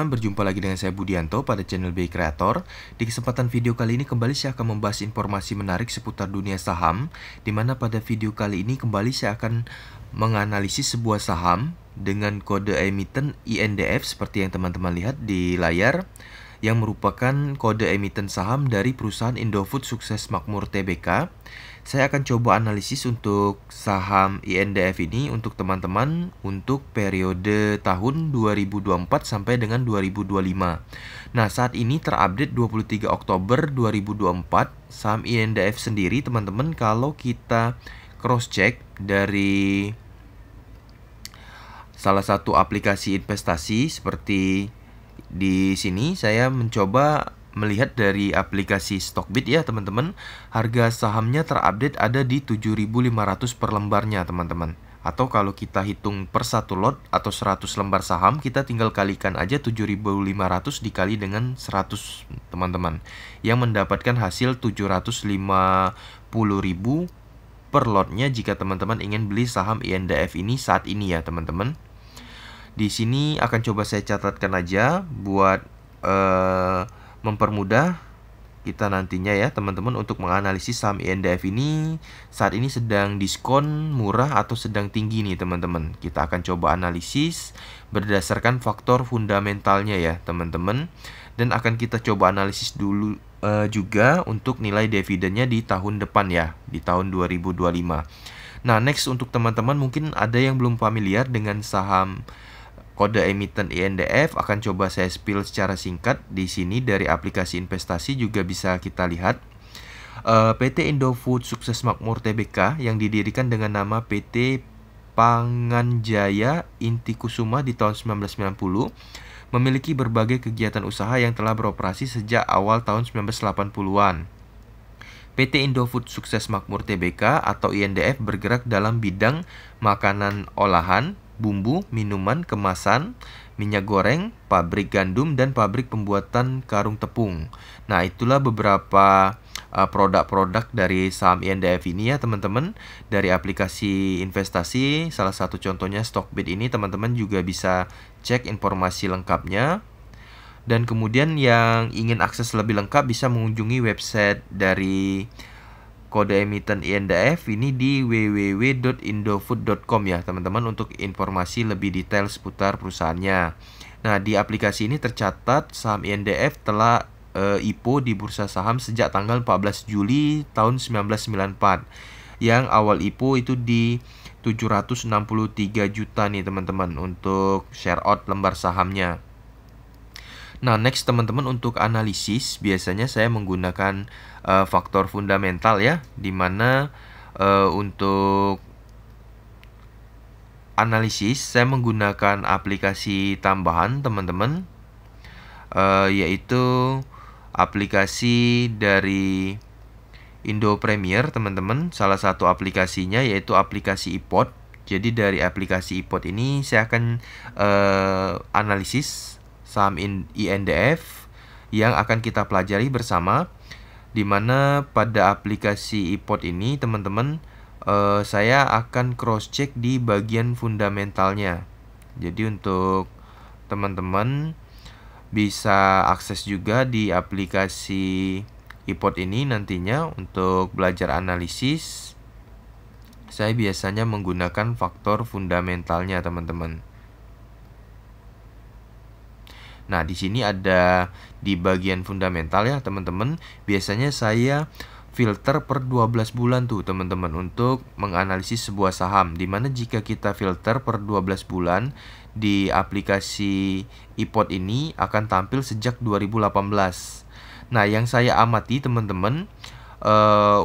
Berjumpa lagi dengan saya Budianto pada channel BI Creator. Di kesempatan video kali ini kembali saya akan membahas informasi menarik seputar dunia saham, di mana pada video kali ini kembali saya akan menganalisis sebuah saham dengan kode emiten INDF seperti yang teman-teman lihat di layar, yang merupakan kode emiten saham dari perusahaan Indofood Sukses Makmur Tbk. Saya akan coba analisis untuk saham INDF ini untuk teman-teman untuk periode tahun 2024 sampai dengan 2025. Nah, saat ini terupdate 23 Oktober 2024 saham INDF sendiri teman-teman, kalau kita cross check dari salah satu aplikasi investasi seperti di sini, saya mencoba melihat dari aplikasi Stockbit ya teman-teman. Harga sahamnya terupdate ada di 7.500 per lembarnya teman-teman. Atau kalau kita hitung per satu lot atau 100 lembar saham, kita tinggal kalikan aja 7.500 dikali dengan 100 teman-teman, yang mendapatkan hasil 750.000 per lotnya jika teman-teman ingin beli saham INDF ini saat ini ya teman-teman. Di sini akan coba saya catatkan aja buat mempermudah kita nantinya ya teman-teman untuk menganalisis saham INDF ini saat ini sedang diskon, murah, atau sedang tinggi nih teman-teman. Kita akan coba analisis berdasarkan faktor fundamentalnya ya teman-teman, dan akan kita coba analisis dulu juga untuk nilai dividennya di tahun depan ya, di tahun 2025. Nah, next untuk teman-teman mungkin ada yang belum familiar dengan saham kode emiten INDF, akan coba saya spill secara singkat di sini. Dari aplikasi investasi juga bisa kita lihat PT Indofood Sukses Makmur Tbk yang didirikan dengan nama PT Panganjaya Intikusuma di tahun 1990 memiliki berbagai kegiatan usaha yang telah beroperasi sejak awal tahun 1980-an. PT Indofood Sukses Makmur Tbk atau INDF bergerak dalam bidang makanan olahan, bumbu, minuman, kemasan, minyak goreng, pabrik gandum, dan pabrik pembuatan karung tepung. Nah, itulah beberapa produk-produk dari saham INDF ini ya teman-teman. Dari aplikasi investasi, salah satu contohnya Stockbit ini, teman-teman juga bisa cek informasi lengkapnya. Dan kemudian yang ingin akses lebih lengkap bisa mengunjungi website dari kode emiten INDF ini di www.indofood.com ya teman-teman untuk informasi lebih detail seputar perusahaannya. Nah, di aplikasi ini tercatat saham INDF telah IPO di bursa saham sejak tanggal 14 Juli tahun 1994. Yang awal IPO itu di 763 juta nih teman-teman untuk share out lembar sahamnya. Nah, next teman-teman untuk analisis biasanya saya menggunakan faktor fundamental ya, dimana untuk analisis saya menggunakan aplikasi tambahan teman-teman, yaitu aplikasi dari Indo Premier teman-teman. Salah satu aplikasinya yaitu aplikasi iPod. Jadi dari aplikasi iPod ini saya akan analisis saham INDF yang akan kita pelajari bersama, dimana pada aplikasi iPod ini teman-teman saya akan cross check di bagian fundamentalnya. Jadi untuk teman-teman bisa akses juga di aplikasi iPod ini nantinya untuk belajar analisis. Saya biasanya menggunakan faktor fundamentalnya teman-teman. Nah, di sini ada di bagian fundamental ya teman-teman. Biasanya saya filter per 12 bulan tuh teman-teman untuk menganalisis sebuah saham. Dimana jika kita filter per 12 bulan di aplikasi iPod ini akan tampil sejak 2018. Nah, yang saya amati teman-teman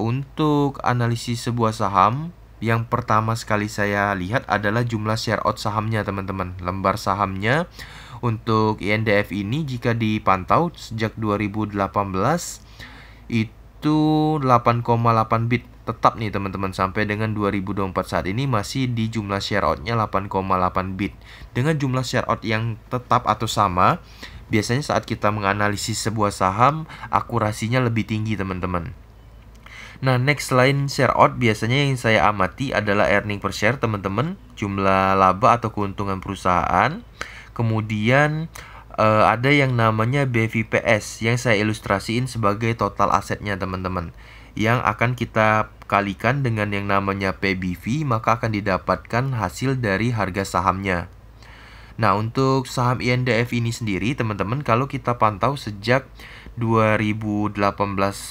untuk analisis sebuah saham, yang pertama sekali saya lihat adalah jumlah share out sahamnya teman-teman. Lembar sahamnya untuk INDF ini jika dipantau sejak 2018 itu 8,8 bit tetap nih teman-teman, sampai dengan 2024 saat ini masih di jumlah share outnya 8,8 bit. Dengan jumlah share out yang tetap atau sama, biasanya saat kita menganalisis sebuah saham akurasinya lebih tinggi teman-teman. Nah, next selain share out, biasanya yang saya amati adalah earning per share teman-teman, jumlah laba atau keuntungan perusahaan. Kemudian ada yang namanya BVPS yang saya ilustrasiin sebagai total asetnya teman-teman, yang akan kita kalikan dengan yang namanya PBV, maka akan didapatkan hasil dari harga sahamnya. Nah, untuk saham INDF ini sendiri teman-teman, kalau kita pantau sejak 2018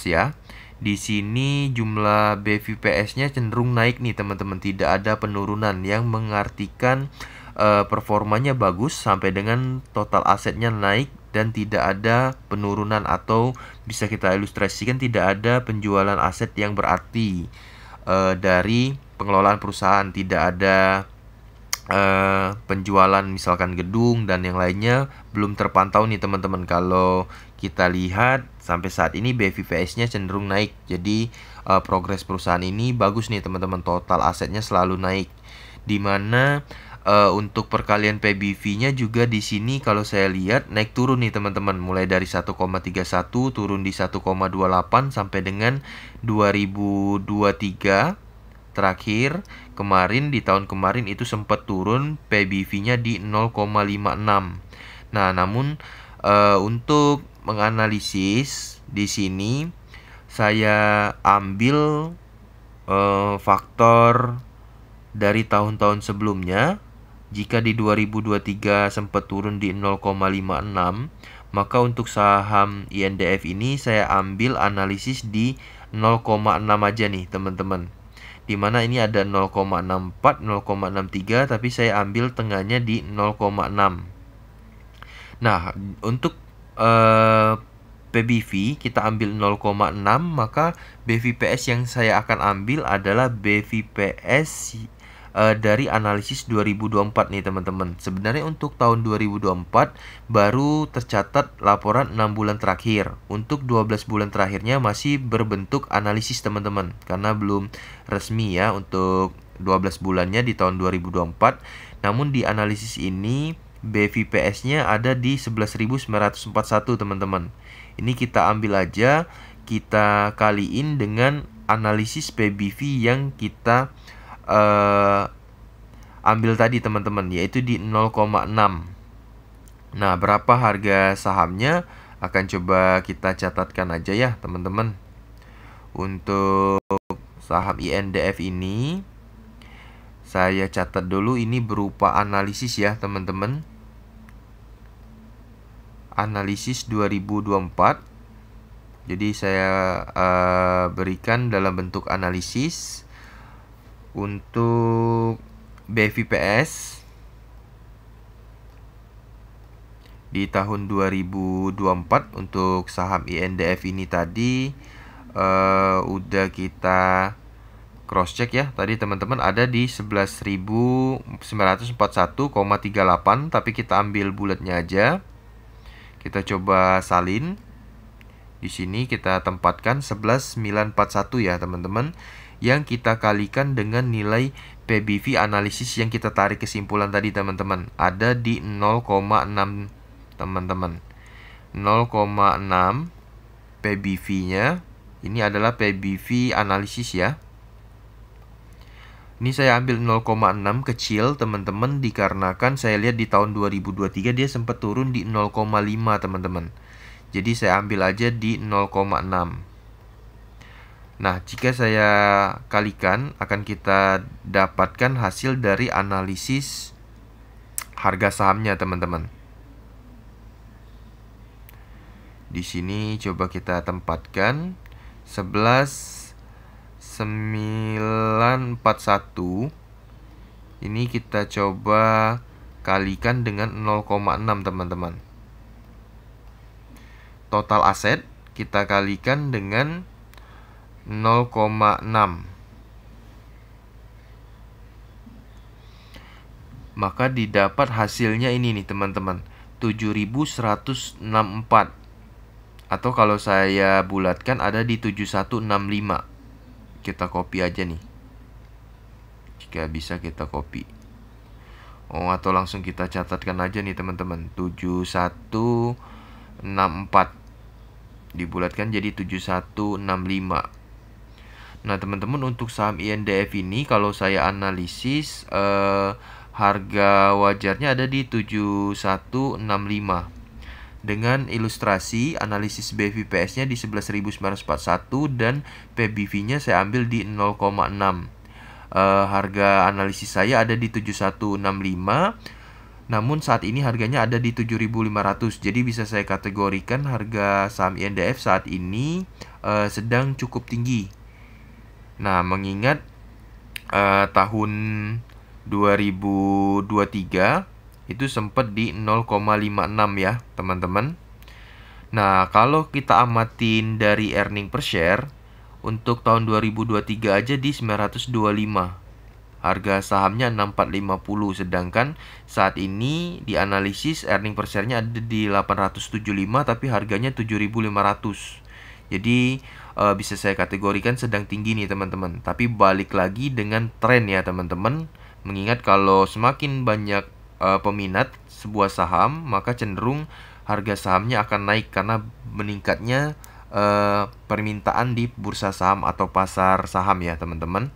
ya, di sini jumlah BVPS-nya cenderung naik nih teman-teman, tidak ada penurunan, yang mengartikan performanya bagus sampai dengan total asetnya naik dan tidak ada penurunan, atau bisa kita ilustrasikan tidak ada penjualan aset yang berarti dari pengelolaan perusahaan, tidak ada penjualan misalkan gedung dan yang lainnya belum terpantau nih teman-teman. Kalau kita lihat sampai saat ini BVPS-nya cenderung naik, jadi progres perusahaan ini bagus nih teman-teman, total asetnya selalu naik. Dimana untuk perkalian PBV-nya juga di sini kalau saya lihat naik turun nih teman-teman, mulai dari 1,31 turun di 1,28 sampai dengan 2023 terakhir kemarin, di tahun kemarin itu sempat turun PBV-nya di 0,56. Nah, namun untuk menganalisis di sini saya ambil faktor dari tahun-tahun sebelumnya. Jika di 2023 sempat turun di 0,56, maka untuk saham INDF ini saya ambil analisis di 0,6 aja nih teman-teman. Dimana ini ada 0,64, 0,63, tapi saya ambil tengahnya di 0,6. Nah, untuk PBV kita ambil 0,6, maka BVPS yang saya akan ambil adalah BVPS dari analisis 2024 nih teman-teman. Sebenarnya untuk tahun 2024 baru tercatat laporan 6 bulan terakhir. Untuk 12 bulan terakhirnya masih berbentuk analisis teman-teman, karena belum resmi ya untuk 12 bulannya di tahun 2024. Namun di analisis ini BVPS-nya ada di 11.941 teman-teman. Ini kita ambil aja, kita kaliin dengan analisis PBV yang kita ambil tadi teman-teman, yaitu di 0,6. Nah, berapa harga sahamnya akan coba kita catatkan aja ya teman-teman. Untuk saham INDF ini saya catat dulu, ini berupa analisis ya teman-teman, analisis 2024. Jadi saya berikan dalam bentuk analisis. Untuk BVPS di tahun 2024 untuk saham INDF ini tadi udah kita cross check ya. Tadi teman-teman ada di 11.941,38, tapi kita ambil bulatnya aja. Kita coba salin. Di sini kita tempatkan 11.941 ya teman-teman, yang kita kalikan dengan nilai PBV analisis yang kita tarik kesimpulan tadi teman-teman, ada di 0,6 teman-teman. 0,6 PBV-nya. Ini adalah PBV analisis ya. Ini saya ambil 0,6 kecil teman-teman, dikarenakan saya lihat di tahun 2023 dia sempat turun di 0,5 teman-teman. Jadi saya ambil aja di 0,6. Nah, jika saya kalikan, akan kita dapatkan hasil dari analisis harga sahamnya, teman-teman. Di sini coba kita tempatkan 11.941. Ini kita coba kalikan dengan 0,6, teman-teman. Total aset kita kalikan dengan 0,6. Maka didapat hasilnya ini nih teman-teman, 7.164. Atau kalau saya bulatkan ada di 7165. Kita copy aja nih. Jika bisa kita copy. Atau langsung kita catatkan aja nih teman-teman, 7164 dibulatkan jadi 7165. Nah teman-teman, untuk saham INDF ini kalau saya analisis harga wajarnya ada di 7165. dengan ilustrasi analisis BVPS-nya di 11.941 dan PBV-nya saya ambil di 0,6. Harga analisis saya ada di 7165. Namun saat ini harganya ada di 7.500. Jadi bisa saya kategorikan harga saham INDF saat ini sedang cukup tinggi. Nah, mengingat tahun 2023 itu sempat di 0,56 ya, teman-teman. Nah, kalau kita amatin dari earning per share untuk tahun 2023 aja di 925. Harga sahamnya 6450, sedangkan saat ini di analisis earning per share-nya ada di 875 tapi harganya 7500. Jadi bisa saya kategorikan sedang tinggi nih teman-teman. Tapi balik lagi dengan tren ya teman-teman. Mengingat kalau semakin banyak peminat sebuah saham, maka cenderung harga sahamnya akan naik karena meningkatnya permintaan di bursa saham atau pasar saham ya teman-teman.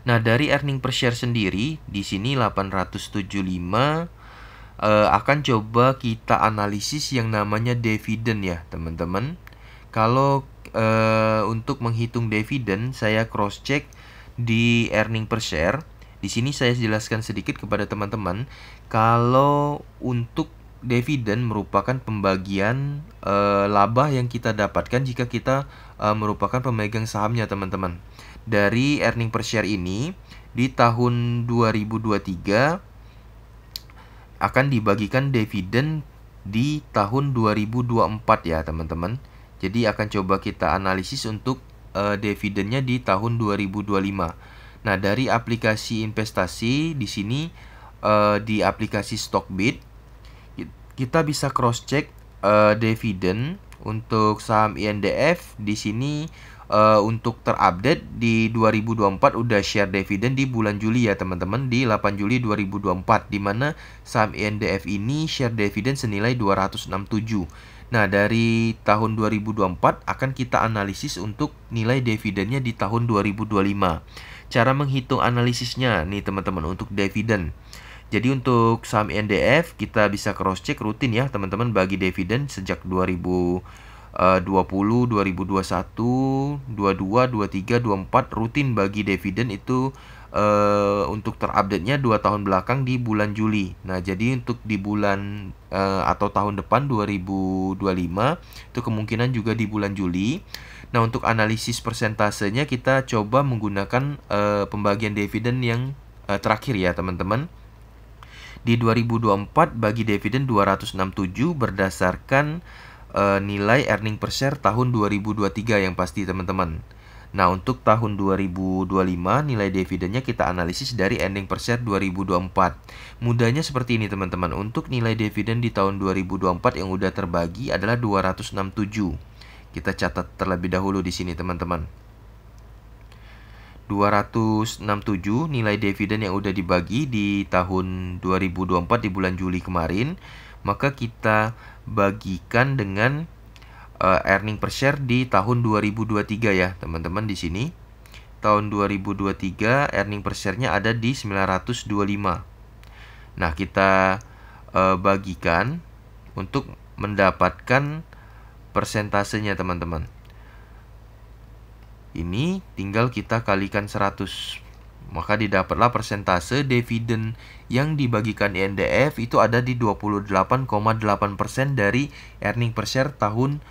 Nah, dari earning per share sendiri di sini 875 akan coba kita analisis yang namanya dividen ya, teman-teman. Kalau untuk menghitung dividen, saya cross check di earning per share. Di sini saya jelaskan sedikit kepada teman-teman kalau untuk dividen merupakan pembagian laba yang kita dapatkan jika kita merupakan pemegang sahamnya, teman-teman. Dari earning per share ini di tahun 2023 akan dibagikan dividen di tahun 2024 ya teman-teman. Jadi akan coba kita analisis untuk dividennya di tahun 2025. Nah, dari aplikasi investasi di sini di aplikasi Stockbit kita bisa cross check dividen untuk saham INDF di sini. Untuk terupdate di 2024 udah share dividen di bulan Juli ya teman-teman, di 8 Juli 2024, di mana saham INDF ini share dividen senilai 267. Nah, dari tahun 2024 akan kita analisis untuk nilai dividennya di tahun 2025. Cara menghitung analisisnya nih teman-teman untuk dividen. Jadi untuk saham INDF kita bisa cross check rutin ya teman-teman bagi dividen sejak 2020, 2021, 22, 23, 24 rutin bagi dividen itu untuk terupdate-nya 2 tahun belakang di bulan Juli. Nah, jadi untuk di bulan atau tahun depan 2025 itu kemungkinan juga di bulan Juli. Nah, untuk analisis persentasenya kita coba menggunakan pembagian dividen yang terakhir ya, teman-teman. Di 2024 bagi dividen 267 berdasarkan nilai earning per share tahun 2023 yang pasti teman-teman. Nah, untuk tahun 2025 nilai dividennya kita analisis dari earning per share 2024. Mudahnya seperti ini teman-teman. Untuk nilai dividen di tahun 2024 yang udah terbagi adalah 267. Kita catat terlebih dahulu di sini teman-teman. 267 nilai dividen yang udah dibagi di tahun 2024 di bulan Juli kemarin. Maka kita bagikan dengan earning per share di tahun 2023 ya teman-teman. Di sini tahun 2023 earning per share-nya ada di 925. Nah, kita bagikan untuk mendapatkan persentasenya teman-teman. Ini tinggal kita kalikan 100. Maka didapatlah persentase dividen yang dibagikan INDF itu ada di 28,8% dari earning per share tahun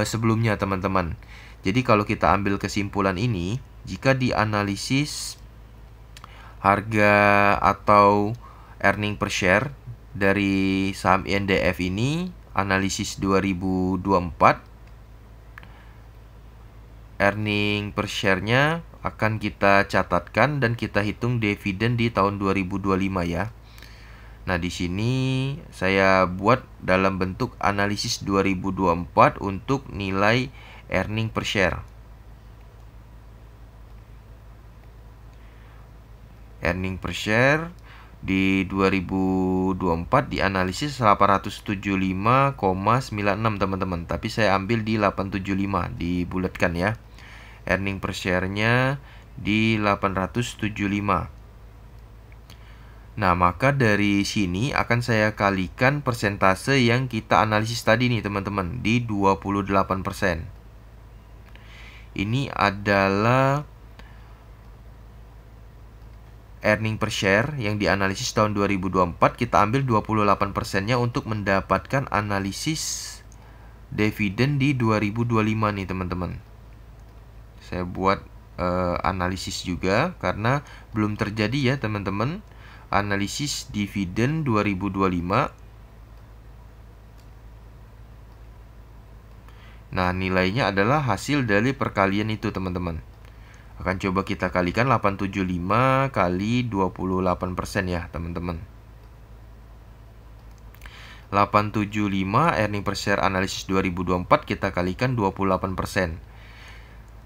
sebelumnya teman-teman. Jadi kalau kita ambil kesimpulan ini, jika dianalisis harga atau earning per share dari saham INDF ini, analisis 2024, earning per share-nya akan kita catatkan dan kita hitung dividen di tahun 2025 ya. Nah, di sini saya buat dalam bentuk analisis 2024 untuk nilai earning per share. Earning per share di 2024 dianalisis 875,96 teman-teman. Tapi saya ambil di 875, dibulatkan ya. Earning per share-nya di 875. Nah, maka dari sini akan saya kalikan persentase yang kita analisis tadi nih teman-teman, di 28%. Ini adalah earning per share yang dianalisis tahun 2024. Kita ambil 28%-nya untuk mendapatkan analisis dividen di 2025 nih teman-teman. Saya buat analisis juga karena belum terjadi ya teman-teman analisis dividen 2025. Nah, nilainya adalah hasil dari perkalian itu teman-teman. Akan coba kita kalikan 875 kali 28% ya teman-teman. 875 earning per share analisis 2024 kita kalikan 28%.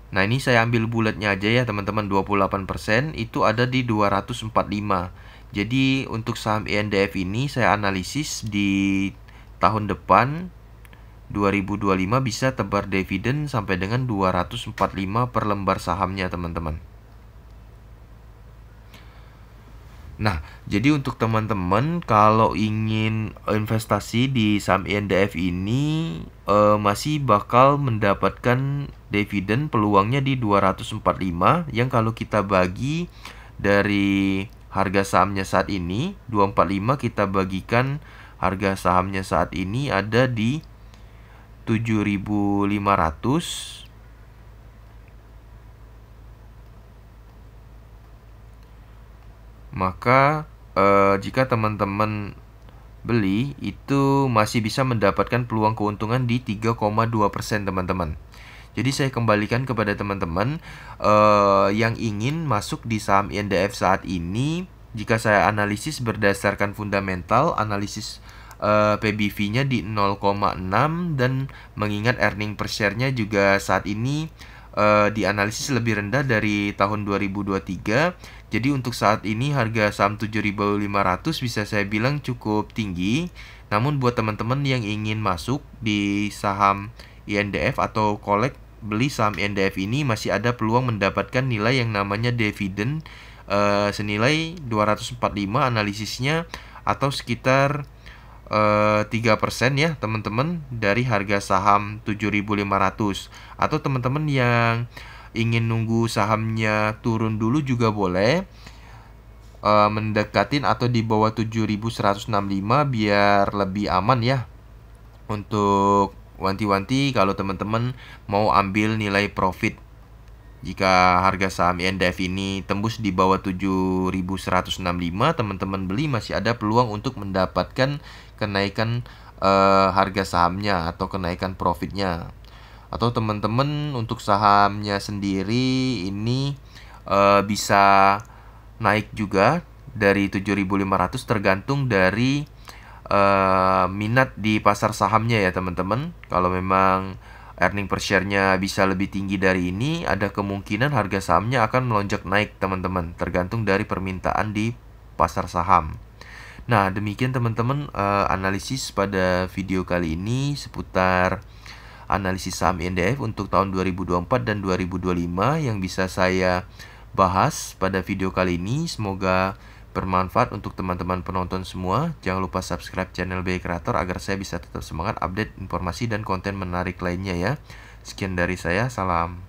Nah, ini saya ambil bulatnya aja ya teman-teman. 28% itu ada di 245. Jadi untuk saham INDF ini saya analisis di tahun depan 2025 bisa tebar dividen sampai dengan 245 per lembar sahamnya teman-teman. Nah, jadi untuk teman-teman kalau ingin investasi di saham INDF ini masih bakal mendapatkan dividen peluangnya di 245 yang kalau kita bagi dari harga sahamnya saat ini 245 kita bagikan harga sahamnya saat ini ada di 7.500. Maka jika teman-teman beli itu masih bisa mendapatkan peluang keuntungan di 3,2% teman-teman. Jadi saya kembalikan kepada teman-teman yang ingin masuk di saham INDF saat ini. Jika saya analisis berdasarkan fundamental, analisis PBV-nya di 0,6 dan mengingat earning per share-nya juga saat ini dianalisis lebih rendah dari tahun 2023. Jadi untuk saat ini harga saham 7.500 bisa saya bilang cukup tinggi. Namun buat teman-teman yang ingin masuk di saham INDF atau kolek beli saham INDF ini masih ada peluang mendapatkan nilai yang namanya dividen senilai 245 analisisnya atau sekitar 3% ya teman-teman dari harga saham 7.500. Atau teman-teman yang ingin nunggu sahamnya turun dulu juga boleh, mendekatin atau di bawah 7.165 biar lebih aman ya. Untuk wanti-wanti kalau teman-teman mau ambil nilai profit, jika harga saham INDF ini tembus di bawah 7.165, teman-teman beli masih ada peluang untuk mendapatkan kenaikan harga sahamnya atau kenaikan profitnya. Atau teman-teman untuk sahamnya sendiri ini bisa naik juga dari 7.500 tergantung dari minat di pasar sahamnya ya teman-teman. Kalau memang earning per share-nya bisa lebih tinggi dari ini, ada kemungkinan harga sahamnya akan melonjak naik teman-teman, tergantung dari permintaan di pasar saham. Nah, demikian teman-teman analisis pada video kali ini seputar analisis saham INDF untuk tahun 2024 dan 2025 yang bisa saya bahas pada video kali ini. Semoga bermanfaat untuk teman-teman penonton semua. Jangan lupa subscribe channel BI Creator agar saya bisa tetap semangat update informasi dan konten menarik lainnya ya. Sekian dari saya, salam.